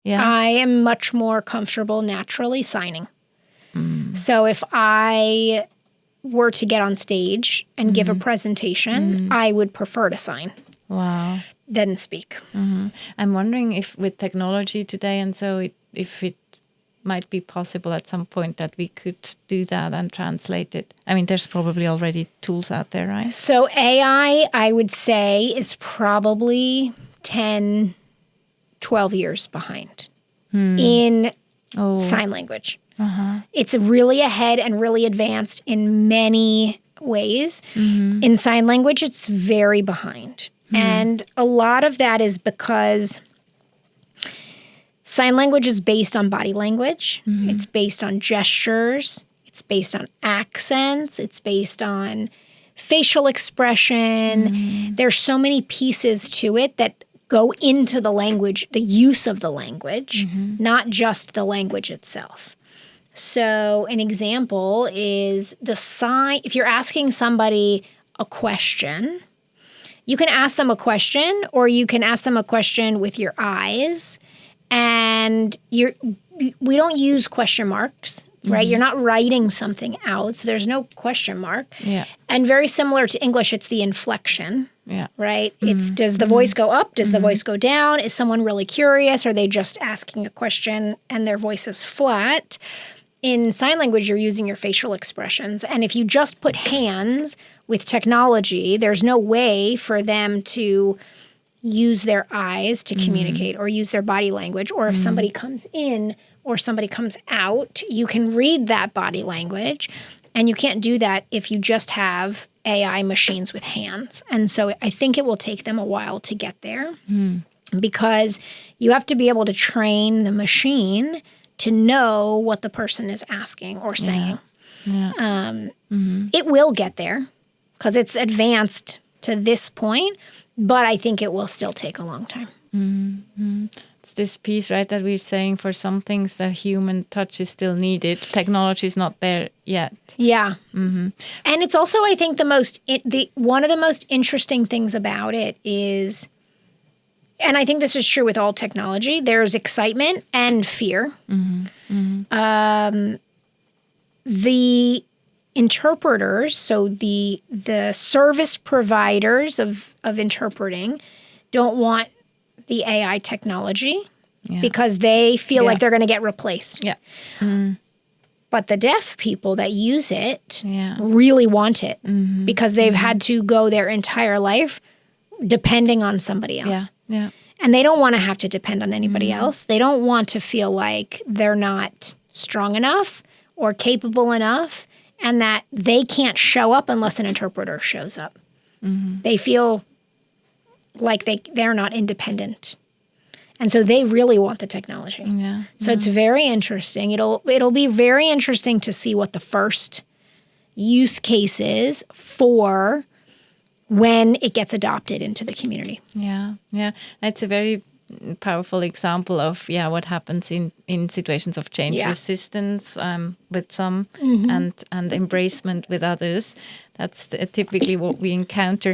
I am much more comfortable naturally signing. So if I were to get on stage and give a presentation, I would prefer to sign. Wow. Than speak. I'm wondering if with technology today and so if it might be possible at some point that we could do that and translate it. I mean, there's probably already tools out there, right? So AI, I would say, is probably 10, 12 years behind in sign language. It's really ahead and really advanced in many ways. In sign language, it's very behind. And a lot of that is because sign language is based on body language. It's based on gestures. It's based on accents. It's based on facial expression. There's so many pieces to it that go into the language, the use of the language, not just the language itself. So an example is the sign. If you're asking somebody a question, you can ask them a question or you can ask them a question with your eyes. And we don't use question marks, right? You're not writing something out, so there's no question mark. Yeah. And very similar to English, it's the inflection, right? It's does the voice go up? Does the voice go down? Is someone really curious? Are they just asking a question and their voice is flat? In sign language, you're using your facial expressions. And if you just put hands with technology, there's no way for them to use their eyes to communicate or use their body language. Or if somebody comes in or somebody comes out, you can read that body language. And you can't do that if you just have AI machines with hands. And so I think it will take them a while to get there because you have to be able to train the machine to know what the person is asking or saying. It will get there because it's advanced to this point, but I think it will still take a long time. It's this piece, right, that we're saying for some things the human touch is still needed. Technology is not there yet. Yeah. And it's also, I think, one of the most interesting things about it is, and I think this is true with all technology, there's excitement and fear. The interpreters, so the service providers of interpreting don't want the AI technology because they feel like they're going to get replaced. But the deaf people that use it really want it because they've had to go their entire life depending on somebody else. And they don't want to have to depend on anybody else. They don't want to feel like they're not strong enough or capable enough and that they can't show up unless an interpreter shows up. They feel like they're not independent. And so they really want the technology. So it's very interesting. It'll be very interesting to see what the first use case is for when it gets adopted into the community. It's a very powerful example of what happens in situations of change resistance with some and embracement with others. That's typically what we encounter.